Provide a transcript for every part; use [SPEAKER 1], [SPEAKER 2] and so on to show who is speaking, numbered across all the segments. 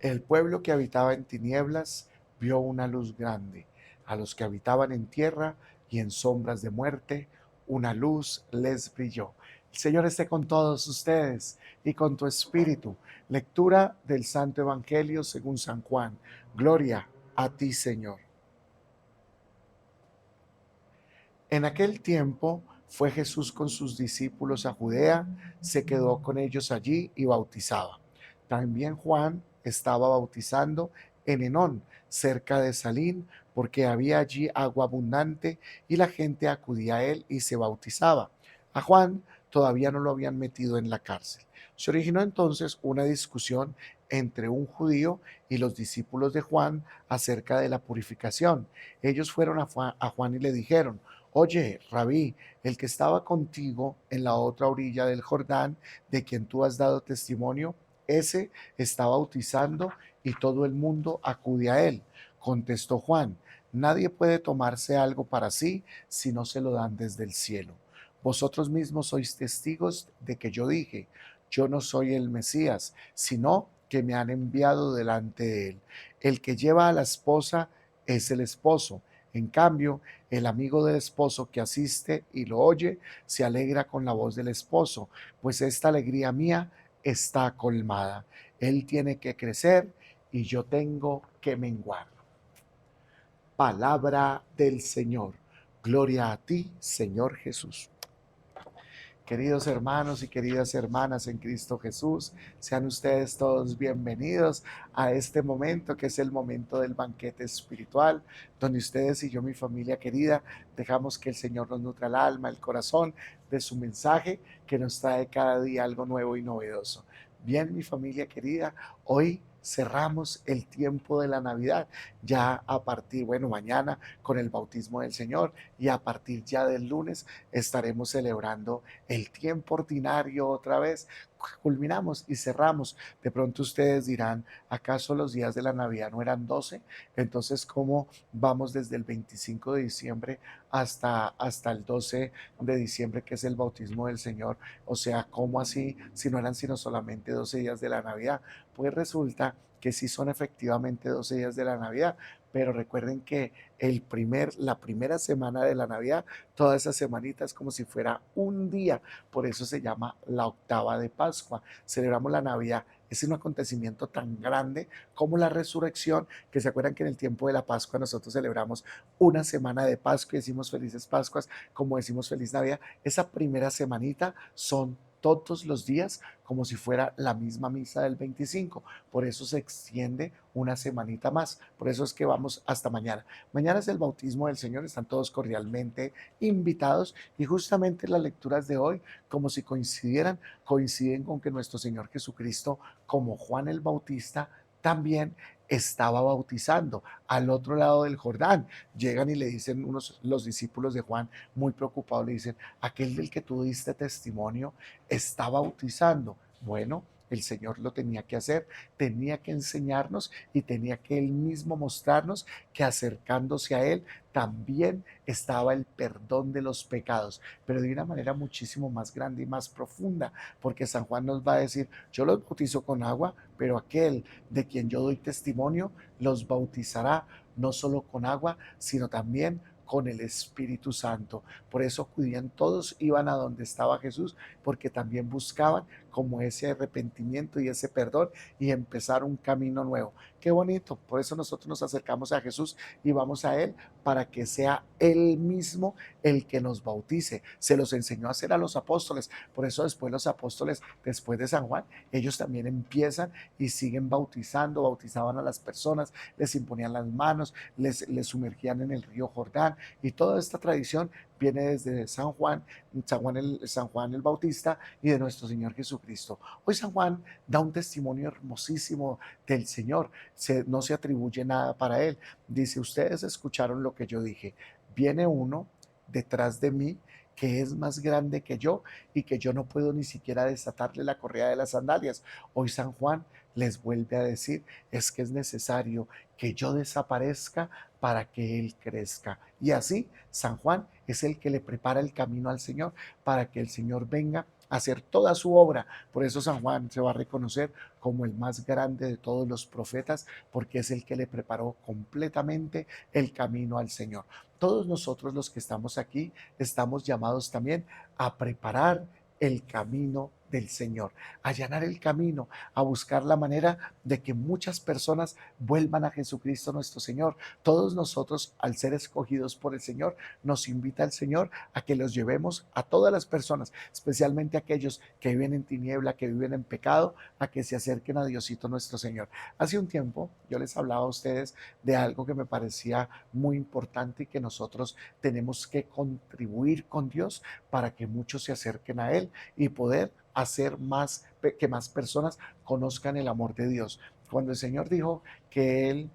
[SPEAKER 1] El pueblo que habitaba en tinieblas vio una luz grande. A los que habitaban en tierra y en sombras de muerte, una luz les brilló. El Señor esté con todos ustedes y con tu espíritu. Lectura del Santo Evangelio según San Juan. Gloria a ti, Señor. En aquel tiempo fue Jesús con sus discípulos a Judea, se quedó con ellos allí y bautizaba. También Juan estaba bautizando en Enón, cerca de Salín, porque había allí agua abundante y la gente acudía a él y se bautizaba. A Juan todavía no lo habían metido en la cárcel. Se originó entonces una discusión entre un judío y los discípulos de Juan acerca de la purificación. Ellos fueron a Juan y le dijeron: Oye, Rabí, el que estaba contigo en la otra orilla del Jordán, de quien tú has dado testimonio, ese está bautizando y todo el mundo acude a él. Contestó Juan: Nadie puede tomarse algo para sí si no se lo dan desde el cielo. Vosotros mismos sois testigos de que yo dije: Yo no soy el Mesías, sino que me han enviado delante de él. El que lleva a la esposa es el esposo. En cambio, el amigo del esposo que asiste y lo oye se alegra con la voz del esposo, pues esta alegría mía está colmada. Él tiene que crecer y yo tengo que menguar. Palabra del Señor. Gloria a ti, Señor Jesús. Queridos hermanos y queridas hermanas en Cristo Jesús, sean ustedes todos bienvenidos a este momento que es el momento del banquete espiritual, donde ustedes y yo, mi familia querida, dejamos que el Señor nos nutra el alma, el corazón de su mensaje que nos trae cada día algo nuevo y novedoso. Bien, mi familia querida, hoy cerramos el tiempo de la Navidad, ya a partir, bueno, mañana con el bautismo del Señor, y a partir ya del lunes estaremos celebrando el tiempo ordinario otra vez. Culminamos y cerramos. De pronto ustedes dirán: ¿acaso los días de la Navidad no eran 12? Entonces, ¿cómo vamos desde el 25 de diciembre hasta el 12 de diciembre, que es el bautismo del Señor? O sea, ¿cómo así si no eran sino solamente 12 días de la Navidad? Pues resulta que sí son efectivamente 12 días de la Navidad, pero recuerden que la primera semana de la Navidad, toda esa semanita es como si fuera un día. Por eso se llama la octava de Pascua. Celebramos la Navidad. Es un acontecimiento tan grande como la resurrección, que se acuerdan que en el tiempo de la Pascua nosotros celebramos una semana de Pascua y decimos felices Pascuas, como decimos feliz Navidad. Esa primera semanita son todos los días como si fuera la misma misa del 25. Por eso se extiende una semanita más. Por eso es que vamos hasta mañana. Mañana es el bautismo del Señor. Están todos cordialmente invitados, y justamente las lecturas de hoy, como si coinciden con que nuestro Señor Jesucristo, como Juan el Bautista, también estaba bautizando al otro lado del Jordán. Llegan y le dicen los discípulos de Juan, muy preocupados, le dicen: aquel del que tú diste testimonio está bautizando. Bueno, el Señor lo tenía que hacer, tenía que enseñarnos y tenía que Él mismo mostrarnos que acercándose a Él también estaba el perdón de los pecados, pero de una manera muchísimo más grande y más profunda, porque San Juan nos va a decir: yo los bautizo con agua, pero aquel de quien yo doy testimonio los bautizará no solo con agua, sino también con el Espíritu Santo. Por eso acudían todos, iban a donde estaba Jesús, porque también buscaban como ese arrepentimiento y ese perdón y empezar un camino nuevo. Qué bonito. Por eso nosotros nos acercamos a Jesús y vamos a Él, para que sea Él mismo el que nos bautice. Se los enseñó a hacer a los apóstoles. Por eso después los apóstoles, después de San Juan, ellos también empiezan y siguen bautizando, bautizaban a las personas, les imponían las manos, les sumergían en el río Jordán, y toda esta tradición viene desde San Juan el Bautista y de nuestro Señor Jesucristo. Hoy San Juan da un testimonio hermosísimo del Señor. No se atribuye nada para él. Dice: ustedes escucharon lo que yo dije. Viene uno detrás de mí que es más grande que yo y que yo no puedo ni siquiera desatarle la correa de las sandalias. Hoy San Juan les vuelve a decir: es que es necesario que yo desaparezca para que Él crezca. Y así San Juan es el que le prepara el camino al Señor para que el Señor venga hacer toda su obra. Por eso San Juan se va a reconocer como el más grande de todos los profetas, porque es el que le preparó completamente el camino al Señor. Todos nosotros los que estamos aquí estamos llamados también a preparar el camino del Señor, a allanar el camino, a buscar la manera de que muchas personas vuelvan a Jesucristo nuestro Señor. Todos nosotros, al ser escogidos por el Señor, nos invita el Señor a que los llevemos a todas las personas, especialmente aquellos que viven en tiniebla, que viven en pecado, a que se acerquen a Diosito nuestro Señor. Hace un tiempo yo les hablaba a ustedes de algo que me parecía muy importante y que nosotros tenemos que contribuir con Dios para que muchos se acerquen a Él y poder hacer más, que más personas conozcan el amor de Dios. Cuando el Señor dijo que Él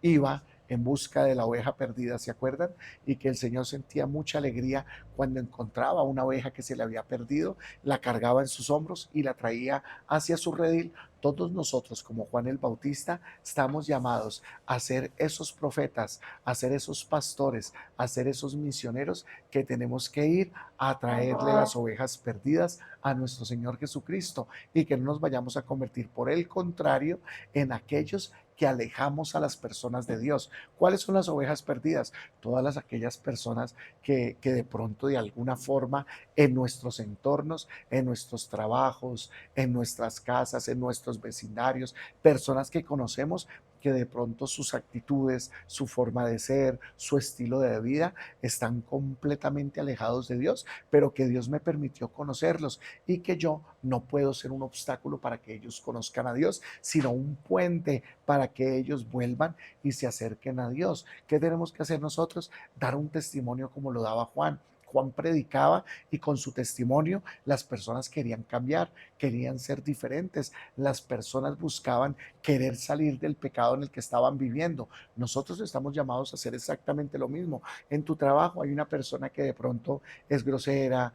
[SPEAKER 1] iba en busca de la oveja perdida, ¿se acuerdan? Y que el Señor sentía mucha alegría cuando encontraba una oveja que se le había perdido, la cargaba en sus hombros y la traía hacia su redil. Todos nosotros, como Juan el Bautista, estamos llamados a ser esos profetas, a ser esos pastores, a ser esos misioneros que tenemos que ir a traerle las ovejas perdidas a nuestro Señor Jesucristo, y que no nos vayamos a convertir, por el contrario, en aquellos que alejamos a las personas de Dios. ¿Cuáles son las ovejas perdidas? Todas aquellas personas que de pronto, de alguna forma, en nuestros entornos, en nuestros trabajos, en nuestras casas, en nuestros vecindarios, personas que conocemos, que de pronto sus actitudes, su forma de ser, su estilo de vida están completamente alejados de Dios, pero que Dios me permitió conocerlos, y que yo no puedo ser un obstáculo para que ellos conozcan a Dios, sino un puente para que ellos vuelvan y se acerquen a Dios. ¿Qué tenemos que hacer nosotros? Dar un testimonio como lo daba Juan. Juan predicaba y con su testimonio las personas querían cambiar, querían ser diferentes, las personas buscaban querer salir del pecado en el que estaban viviendo. Nosotros estamos llamados a hacer exactamente lo mismo. En tu trabajo hay una persona que de pronto es grosera,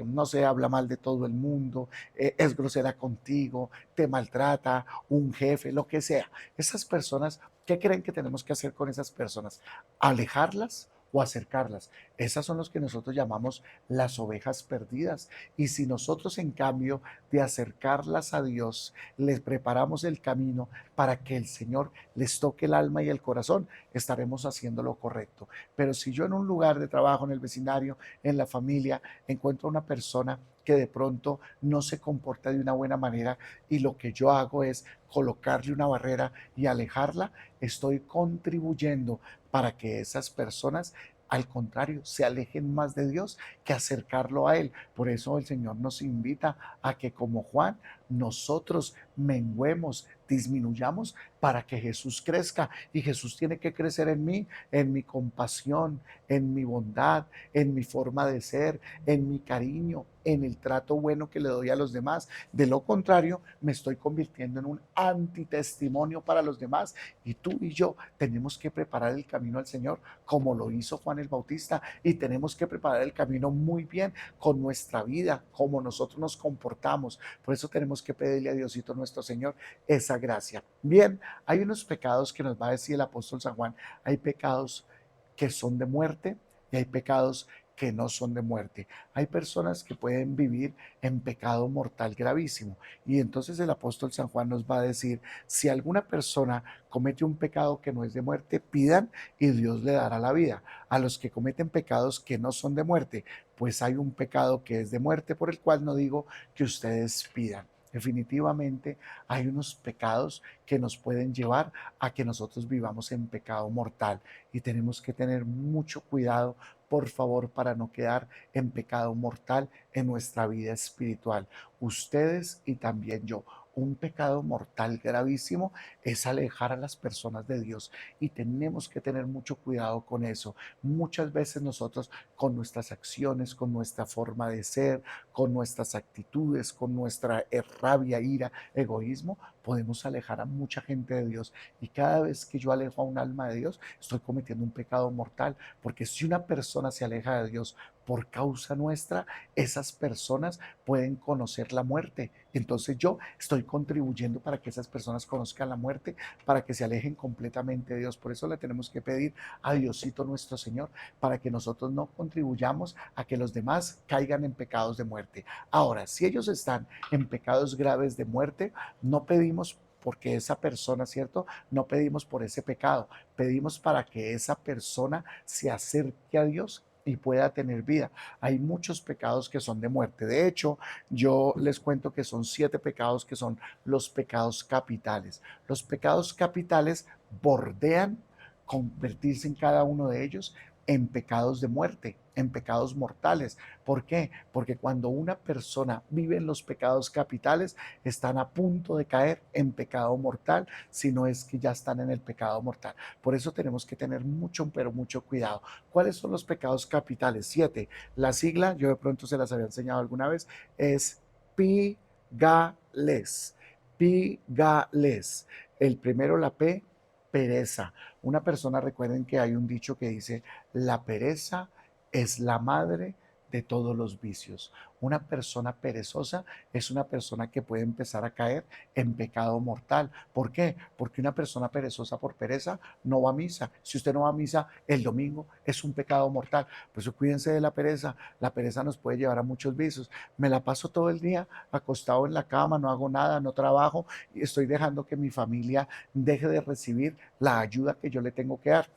[SPEAKER 1] no sé, habla mal de todo el mundo, es grosera contigo, te maltrata, un jefe, lo que sea. Esas personas, ¿qué creen que tenemos que hacer con esas personas? ¿Alejarlas o acercarlas? Esas son los que nosotros llamamos las ovejas perdidas. Y si nosotros, en cambio de acercarlas a Dios, les preparamos el camino para que el Señor les toque el alma y el corazón, estaremos haciendo lo correcto. Pero si yo en un lugar de trabajo, en el vecindario, en la familia, encuentro una persona que de pronto no se comporta de una buena manera, y lo que yo hago es colocarle una barrera y alejarla, estoy contribuyendo para que esas personas, al contrario, se alejen más de Dios que acercarlo a Él. Por eso el Señor nos invita a que, como Juan, nosotros menguemos, disminuyamos para que Jesús crezca. Y Jesús tiene que crecer en mí, en mi compasión, en mi bondad, en mi forma de ser, en mi cariño, en el trato bueno que le doy a los demás. De lo contrario, me estoy convirtiendo en un antitestimonio para los demás, y tú y yo tenemos que preparar el camino al Señor como lo hizo Juan el Bautista, y tenemos que preparar el camino muy bien con nuestra vida, como nosotros nos comportamos. Por eso tenemos que pedirle a Diosito nuestro Señor esa gracia. Bien, hay unos pecados que nos va a decir el apóstol San Juan. Hay pecados que son de muerte y hay pecados que no son de muerte. Hay personas que pueden vivir en pecado mortal gravísimo, y entonces el apóstol San Juan nos va a decir: si alguna persona comete un pecado que no es de muerte, pidan y Dios le dará la vida. A los que cometen pecados que no son de muerte, pues hay un pecado que es de muerte, por el cual no digo que ustedes pidan. Definitivamente hay unos pecados que nos pueden llevar a que nosotros vivamos en pecado mortal, y tenemos que tener mucho cuidado, por favor, para no quedar en pecado mortal en nuestra vida espiritual. Ustedes y también yo. Un pecado mortal gravísimo es alejar a las personas de Dios, y tenemos que tener mucho cuidado con eso. Muchas veces nosotros, con nuestras acciones, con nuestra forma de ser, con nuestras actitudes, con nuestra rabia, ira, egoísmo, podemos alejar a mucha gente de Dios. Y cada vez que yo alejo a un alma de Dios, estoy cometiendo un pecado mortal, porque si una persona se aleja de Dios por causa nuestra, esas personas pueden conocer la muerte. Entonces yo estoy contribuyendo para que esas personas conozcan la muerte, para que se alejen completamente de Dios. Por eso le tenemos que pedir a Diosito nuestro Señor, para que nosotros no contribuyamos a que los demás caigan en pecados de muerte. Ahora, si ellos están en pecados graves de muerte, no pedimos porque esa persona, ¿cierto? No pedimos por ese pecado, pedimos para que esa persona se acerque a Dios y pueda tener vida. Hay muchos pecados que son de muerte. De hecho, yo les cuento que son 7 pecados que son los pecados capitales. Los pecados capitales bordean convertirse en cada uno de ellos en pecados de muerte, en pecados mortales. ¿Por qué? Porque cuando una persona vive en los pecados capitales, están a punto de caer en pecado mortal, si no es que ya están en el pecado mortal. Por eso tenemos que tener mucho, pero mucho cuidado. ¿Cuáles son los pecados capitales? 7. La sigla, yo de pronto se las había enseñado alguna vez, es pigales. Pigales. El primero, la P, pereza. Una persona, recuerden que hay un dicho que dice, la pereza es la madre de todos los vicios. Una persona perezosa es una persona que puede empezar a caer en pecado mortal. ¿Por qué? Porque una persona perezosa por pereza no va a misa. Si usted no va a misa el domingo, es un pecado mortal. Por eso cuídense de la pereza. La pereza nos puede llevar a muchos vicios. Me la paso todo el día acostado en la cama, no hago nada, no trabajo y estoy dejando que mi familia deje de recibir la ayuda que yo le tengo que dar.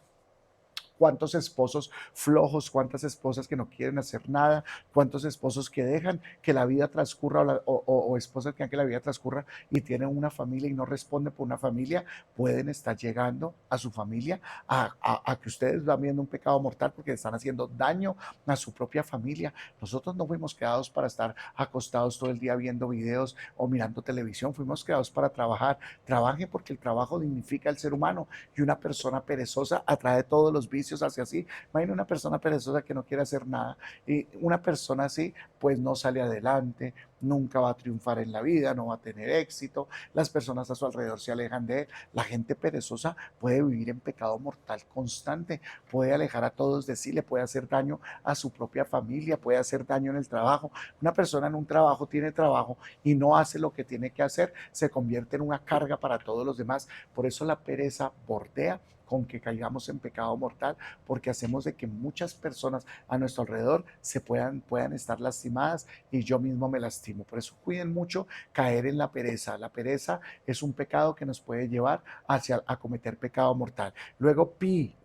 [SPEAKER 1] ¿Cuántos esposos flojos, cuántas esposas que no quieren hacer nada, cuántos esposos que dejan que la vida transcurra o esposas que dejan que la vida transcurra y tienen una familia y no responden por una familia, pueden estar llegando a su familia a que ustedes van viendo un pecado mortal porque están haciendo daño a su propia familia. Nosotros no fuimos creados para estar acostados todo el día viendo videos o mirando televisión, fuimos creados para trabajar. Trabaje porque el trabajo dignifica al ser humano y una persona perezosa atrae todos los vicios hacia sí. Imagina una persona perezosa que no quiere hacer nada y una persona así pues no sale adelante, nunca va a triunfar en la vida, no va a tener éxito, las personas a su alrededor se alejan de él. La gente perezosa puede vivir en pecado mortal constante, puede alejar a todos de sí, le puede hacer daño a su propia familia, puede hacer daño en el trabajo. Una persona en un trabajo tiene trabajo y no hace lo que tiene que hacer, se convierte en una carga para todos los demás. Por eso la pereza bordea con que caigamos en pecado mortal, porque hacemos de que muchas personas a nuestro alrededor puedan estar lastimadas y yo mismo me lastimo. Por eso cuiden mucho caer en la pereza. La pereza es un pecado que nos puede llevar a cometer pecado mortal. Luego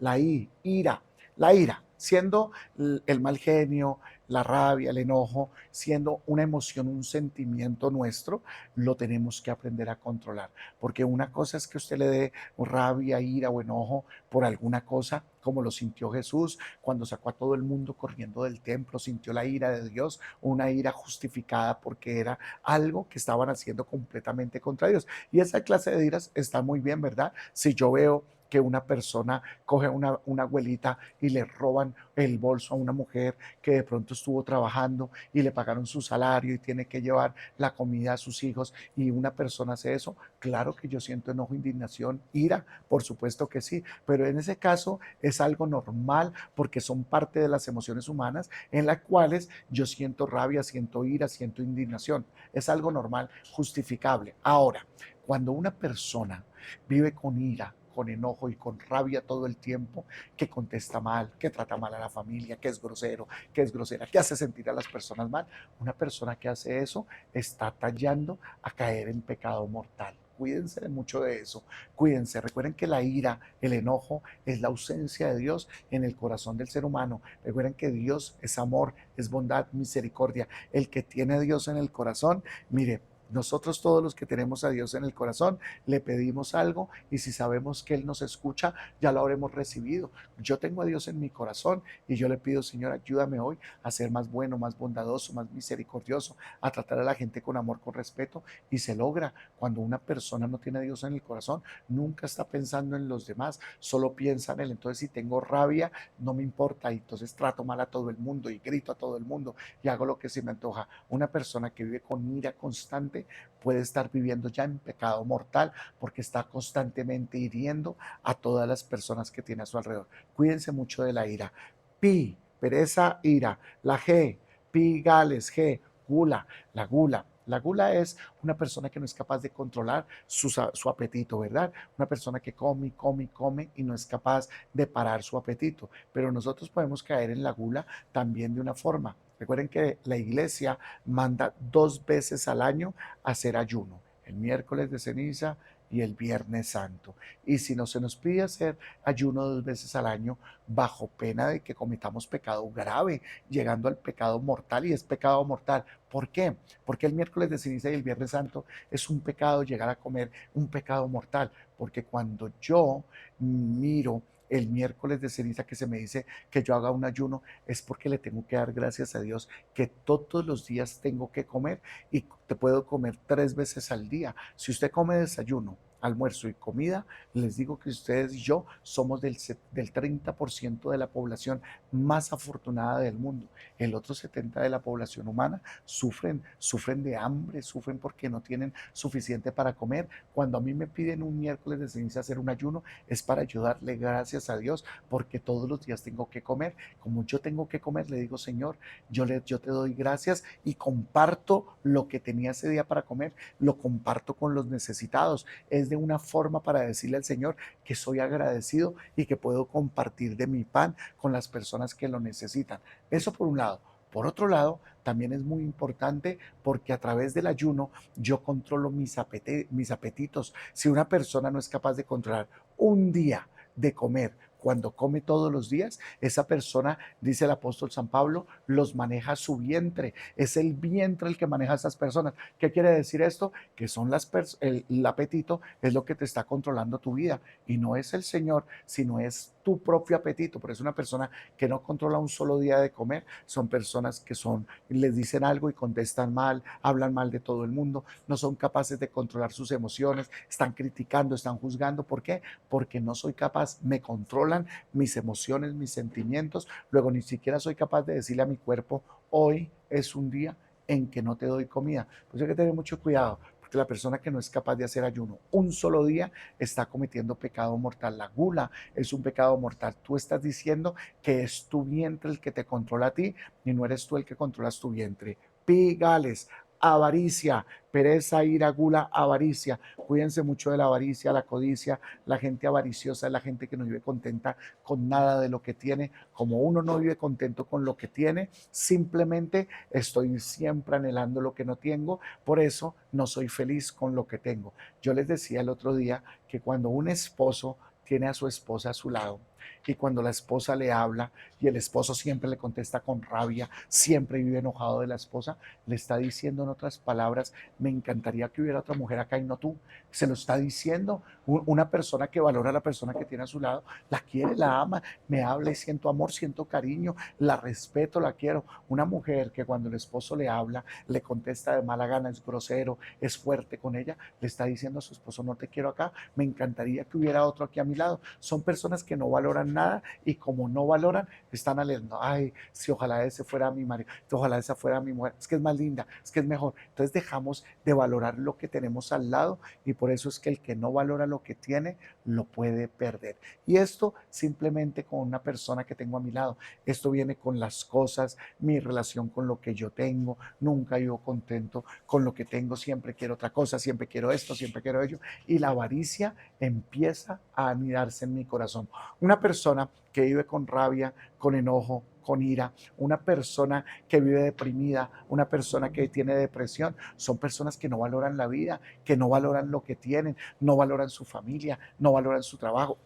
[SPEAKER 1] la ira. La ira, siendo el mal genio, la rabia, el enojo, siendo una emoción, un sentimiento nuestro, lo tenemos que aprender a controlar. Porque una cosa es que usted le dé rabia, ira o enojo por alguna cosa, como lo sintió Jesús cuando sacó a todo el mundo corriendo del templo, sintió la ira de Dios, una ira justificada porque era algo que estaban haciendo completamente contra Dios. Y esa clase de iras está muy bien, ¿verdad? Si yo veo que una persona coge una abuelita y le roban el bolso a una mujer que de pronto estuvo trabajando y le pagaron su salario y tiene que llevar la comida a sus hijos y una persona hace eso, claro que yo siento enojo, indignación, ira, por supuesto que sí, pero en ese caso es algo normal porque son parte de las emociones humanas en las cuales yo siento rabia, siento ira, siento indignación. Es algo normal, justificable. Ahora, cuando una persona vive con ira, con enojo y con rabia todo el tiempo, que contesta mal, que trata mal a la familia, que es grosero, que es grosera, que hace sentir a las personas mal. Una persona que hace eso está tallando a caer en pecado mortal. Cuídense de mucho de eso, cuídense. Recuerden que la ira, el enojo, es la ausencia de Dios en el corazón del ser humano. Recuerden que Dios es amor, es bondad, misericordia. El que tiene a Dios en el corazón, mire, nosotros todos los que tenemos a Dios en el corazón, le pedimos algo y si sabemos que Él nos escucha, ya lo habremos recibido. Yo tengo a Dios en mi corazón y yo le pido, Señor, ayúdame hoy a ser más bueno, más bondadoso, más misericordioso, a tratar a la gente con amor, con respeto y se logra. Cuando una persona no tiene a Dios en el corazón, nunca está pensando en los demás, solo piensa en Él. Entonces, si tengo rabia, no me importa y entonces trato mal a todo el mundo y grito a todo el mundo y hago lo que se me antoja. Una persona que vive con ira constante hombre puede estar viviendo ya en pecado mortal porque está constantemente hiriendo a todas las personas que tiene a su alrededor. Cuídense mucho de la ira. Pi, pereza, ira. La G, pi, gales, G, gula. La gula. La gula es una persona que no es capaz de controlar su apetito, ¿verdad? Una persona que come, come, come y no es capaz de parar su apetito. Pero nosotros podemos caer en la gula también de una forma. Recuerden que la iglesia manda 2 veces al año hacer ayuno, el miércoles de ceniza y el viernes santo. Y si no se nos pide hacer ayuno 2 veces al año, bajo pena de que cometamos pecado grave, llegando al pecado mortal, y es pecado mortal. ¿Por qué? Porque el miércoles de ceniza y el viernes santo es un pecado llegar a comer, un pecado mortal, porque cuando yo miro el miércoles de ceniza que se me dice que yo haga un ayuno, es porque le tengo que dar gracias a Dios que todos los días tengo que comer y te puedo comer 3 veces al día. Si usted come desayuno, almuerzo y comida, les digo que ustedes y yo somos del 30% de la población más afortunada del mundo. El otro 70% de la población humana sufren de hambre, sufren porque no tienen suficiente para comer. Cuando a mí me piden un miércoles de ceniza hacer un ayuno, es para ayudarle gracias a Dios, porque todos los días tengo que comer. Como yo tengo que comer, le digo, Señor, yo te doy gracias y comparto lo que tenía ese día para comer, lo comparto con los necesitados. Es de una forma para decirle al Señor que soy agradecido y que puedo compartir de mi pan con las personas que lo necesitan. Eso por un lado. Por otro lado, también es muy importante porque a través del ayuno yo controlo mis apetitos. Si una persona no es capaz de controlar un día de comer, cuando come todos los días, esa persona, dice el apóstol San Pablo, los maneja su vientre. Es el vientre el que maneja a esas personas. ¿Qué quiere decir esto? Que son el apetito es lo que te está controlando tu vida. Y no es el Señor, sino es tu propio apetito. Pero es una persona que no controla un solo día de comer. Son personas que les dicen algo y contestan mal, hablan mal de todo el mundo, no son capaces de controlar sus emociones, están criticando, están juzgando. ¿Por qué? Porque no soy capaz, me controlan mis emociones, mis sentimientos. Luego ni siquiera soy capaz de decirle a mi cuerpo, hoy es un día en que no te doy comida. Pues hay que tener mucho cuidado, porque la persona que no es capaz de hacer ayuno un solo día está cometiendo pecado mortal. La gula es un pecado mortal. Tú estás diciendo que es tu vientre el que te controla a ti y no eres tú el que controlas tu vientre. Pigales, avaricia, pereza, ira, gula, avaricia. Cuídense mucho de la avaricia, la codicia. La gente avariciosa es la gente que no vive contenta con nada de lo que tiene. Como uno no vive contento con lo que tiene, simplemente estoy siempre anhelando lo que no tengo. Por eso no soy feliz con lo que tengo. Yo les decía el otro día que cuando un esposo tiene a su esposa a su lado y cuando la esposa le habla y el esposo siempre le contesta con rabia, siempre vive enojado de la esposa, le está diciendo en otras palabras, me encantaría que hubiera otra mujer acá y no tú. Se lo está diciendo una persona que valora a la persona que tiene a su lado, la quiere, la ama, me habla y siento amor, siento cariño, la respeto, la quiero. Una mujer que cuando el esposo le habla, le contesta de mala gana, es grosero, es fuerte con ella, le está diciendo a su esposo, no te quiero acá, me encantaría que hubiera otro aquí a mi lado. Son personas que no valoran nada y como no valoran, están alegando, ay, si ojalá ese fuera mi marido, ojalá esa fuera mi mujer, es que es más linda, es que es mejor. Entonces dejamos de valorar lo que tenemos al lado y por eso es que el que no valora lo que tiene, lo puede perder. Y esto simplemente con una persona que tengo a mi lado. Esto viene con las cosas, mi relación con lo que yo tengo, nunca vivo contento con lo que tengo, siempre quiero otra cosa, siempre quiero esto, siempre quiero ello. Y la avaricia empieza a anidarse en mi corazón. Una persona que vive con rabia, con enojo, con ira, una persona que vive deprimida, una persona que tiene depresión, son personas que no valoran la vida, que no valoran lo que tienen, no valoran su familia, no valoran su trabajo,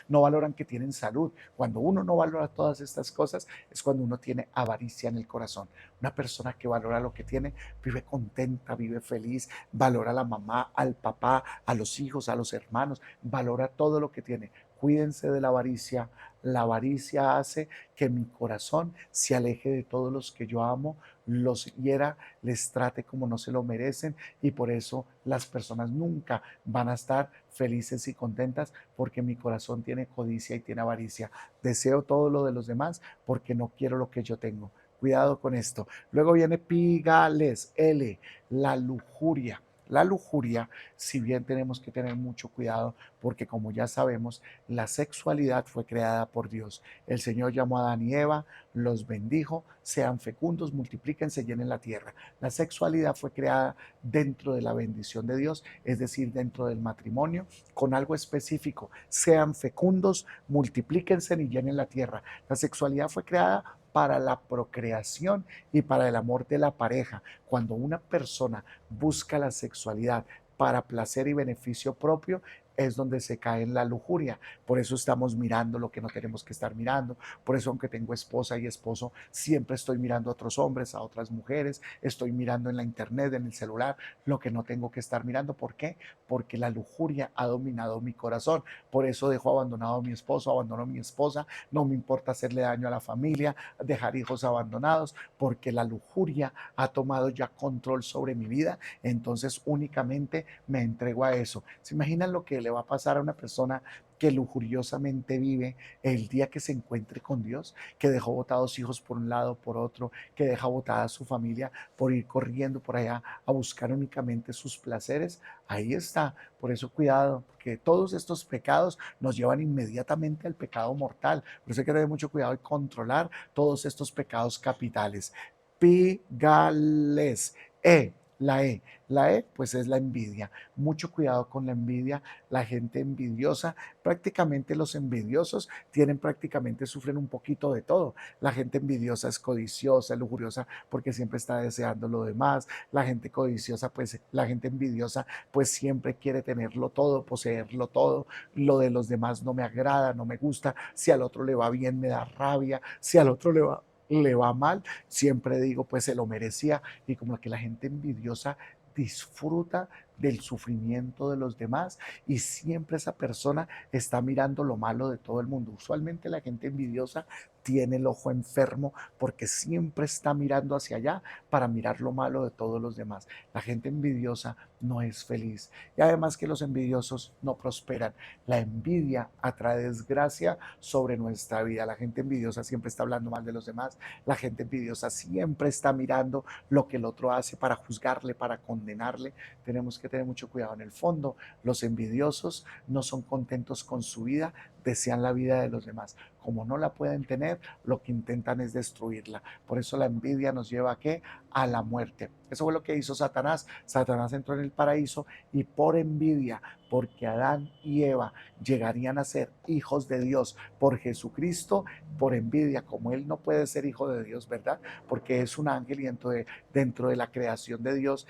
[SPEAKER 1] no valoran que tienen salud. Cuando uno no valora todas estas cosas es cuando uno tiene avaricia en el corazón. Una persona que valora lo que tiene vive contenta, vive feliz, valora a la mamá, al papá, a los hijos, a los hermanos, valora todo lo que tiene. Cuídense de la avaricia. La avaricia hace que mi corazón se aleje de todos los que yo amo, los hiera, les trate como no se lo merecen y por eso las personas nunca van a estar felices y contentas porque mi corazón tiene codicia y tiene avaricia. Deseo todo lo de los demás porque no quiero lo que yo tengo. Cuidado con esto. Luego viene pigales, L, la lujuria. La lujuria, si bien tenemos que tener mucho cuidado, porque como ya sabemos, la sexualidad fue creada por Dios. El Señor llamó a Adán y Eva, los bendijo, sean fecundos, multiplíquense, llenen la tierra. La sexualidad fue creada dentro de la bendición de Dios, es decir, dentro del matrimonio, con algo específico. Sean fecundos, multiplíquense y llenen la tierra. La sexualidad fue creada para la procreación y para el amor de la pareja. Cuando una persona busca la sexualidad para placer y beneficio propio, es donde se cae en la lujuria. Por eso estamos mirando lo que no tenemos que estar mirando. Por eso, aunque tengo esposa y esposo, siempre estoy mirando a otros hombres, a otras mujeres. Estoy mirando en la internet, en el celular, lo que no tengo que estar mirando. ¿Por qué? Porque la lujuria ha dominado mi corazón. Por eso dejo abandonado a mi esposo, abandono a mi esposa. No me importa hacerle daño a la familia, dejar hijos abandonados, porque la lujuria ha tomado ya control sobre mi vida. Entonces únicamente me entrego a eso. ¿Se imaginan lo que le va a pasar a una persona que lujuriosamente vive el día que se encuentre con Dios, que dejó botados hijos por un lado, por otro, que deja botada a su familia por ir corriendo por allá a buscar únicamente sus placeres? Ahí está. Por eso cuidado, porque todos estos pecados nos llevan inmediatamente al pecado mortal. Por eso hay que tener mucho cuidado y controlar todos estos pecados capitales. Pigales. La E. La E, pues es la envidia. Mucho cuidado con la envidia. La gente envidiosa, prácticamente los envidiosos sufren un poquito de todo. La gente envidiosa es codiciosa, es lujuriosa, porque siempre está deseando lo demás. La gente codiciosa, pues la gente envidiosa, pues siempre quiere tenerlo todo, poseerlo todo. Lo de los demás no me agrada, no me gusta. Si al otro le va bien, me da rabia. Si al otro le va mal, siempre digo, pues se lo merecía. Y como que la gente envidiosa disfruta del sufrimiento de los demás y siempre esa persona está mirando lo malo de todo el mundo. Usualmente la gente envidiosa tiene el ojo enfermo porque siempre está mirando hacia allá para mirar lo malo de todos los demás. La gente envidiosa no es feliz y además que los envidiosos no prosperan. La envidia atrae desgracia sobre nuestra vida. La gente envidiosa siempre está hablando mal de los demás. La gente envidiosa siempre está mirando lo que el otro hace para juzgarle, para condenarle. Tenemos que tener mucho cuidado. En el fondo, los envidiosos no son contentos con su vida, desean la vida de los demás. Como no la pueden tener, lo que intentan es destruirla. Por eso la envidia nos lleva ¿a qué? A la muerte. Eso fue lo que hizo Satanás. Satanás entró en el paraíso y por envidia, porque Adán y Eva llegarían a ser hijos de Dios por Jesucristo, por envidia, como él no puede ser hijo de Dios, ¿verdad? Porque es un ángel y dentro de la creación de Dios,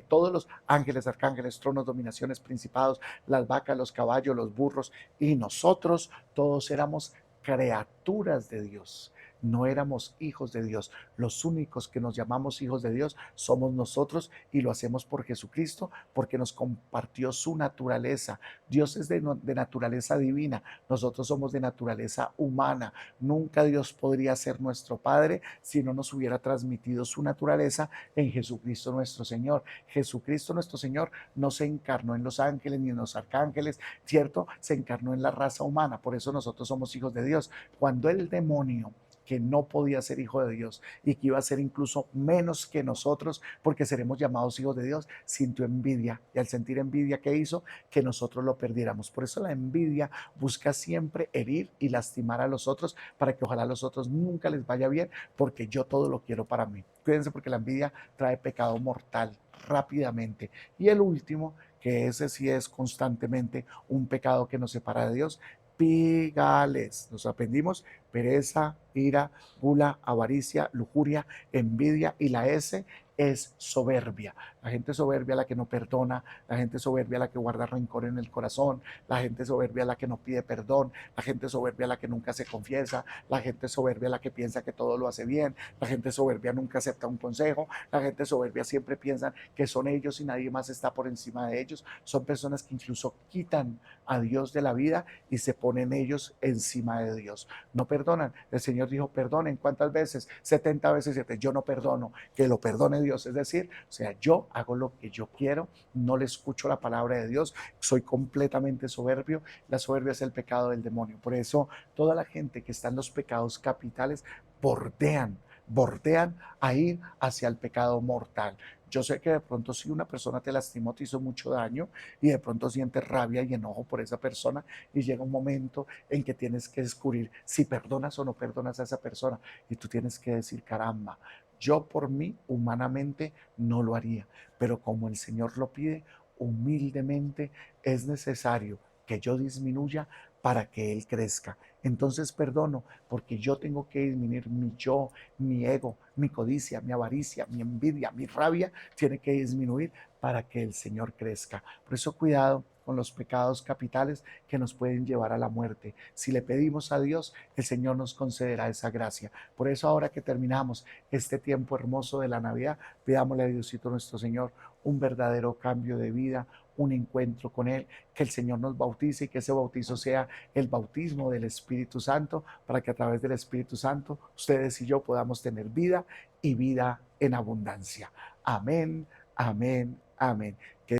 [SPEAKER 1] todos los ángeles, arcángeles, tronos, dominaciones, principados, las vacas, los caballos, los burros y nosotros, todos éramos criaturas de Dios. No éramos hijos de Dios. Los únicos que nos llamamos hijos de Dios somos nosotros y lo hacemos por Jesucristo porque nos compartió su naturaleza. Dios es de naturaleza divina, nosotros somos de naturaleza humana. Nunca Dios podría ser nuestro Padre si no nos hubiera transmitido su naturaleza en Jesucristo nuestro Señor. Jesucristo nuestro Señor no se encarnó en los ángeles ni en los arcángeles, ¿cierto? Se encarnó en la raza humana, por eso nosotros somos hijos de Dios. Cuando el demonio, que no podía ser hijo de Dios y que iba a ser incluso menos que nosotros porque seremos llamados hijos de Dios, sintió envidia y al sentir envidia, ¿qué hizo? Que nosotros lo perdiéramos. Por eso la envidia busca siempre herir y lastimar a los otros para que ojalá a los otros nunca les vaya bien porque yo todo lo quiero para mí. Cuídense porque la envidia trae pecado mortal rápidamente. Y el último, que ese sí es constantemente un pecado que nos separa de Dios, pigales. Nos aprendimos pereza, ira, gula, avaricia, lujuria, envidia y la S es soberbia. La gente soberbia la que no perdona, la gente soberbia la que guarda rencor en el corazón, la gente soberbia la que no pide perdón, la gente soberbia la que nunca se confiesa, la gente soberbia la que piensa que todo lo hace bien, la gente soberbia nunca acepta un consejo, la gente soberbia siempre piensa que son ellos y nadie más está por encima de ellos. Son personas que incluso quitan a Dios de la vida y se ponen ellos encima de Dios. No perdonan. El Señor dijo, perdonen. ¿Cuántas veces? 70 veces 7. Yo no perdono. Que lo perdone Dios. Es decir, o sea, yo hago lo que yo quiero, no le escucho la palabra de Dios, soy completamente soberbio. La soberbia es el pecado del demonio. Por eso, toda la gente que está en los pecados capitales bordean bordean a ir hacia el pecado mortal. Yo sé que de pronto si una persona te lastimó, te hizo mucho daño y de pronto sientes rabia y enojo por esa persona y llega un momento en que tienes que descubrir si perdonas o no perdonas a esa persona y tú tienes que decir, caramba, yo por mí humanamente no lo haría, pero como el Señor lo pide, humildemente es necesario que yo disminuya para que Él crezca. Entonces perdono porque yo tengo que disminuir mi yo, mi ego, mi codicia, mi avaricia, mi envidia, mi rabia, tiene que disminuir para que el Señor crezca. Por eso cuidado con los pecados capitales que nos pueden llevar a la muerte. Si le pedimos a Dios, el Señor nos concederá esa gracia. Por eso ahora que terminamos este tiempo hermoso de la Navidad, pidámosle a Diosito nuestro Señor un verdadero cambio de vida, un encuentro con Él, que el Señor nos bautice y que ese bautizo sea el bautismo del Espíritu Santo, para que a través del Espíritu Santo ustedes y yo podamos tener vida y vida en abundancia. Amén, amén, amén.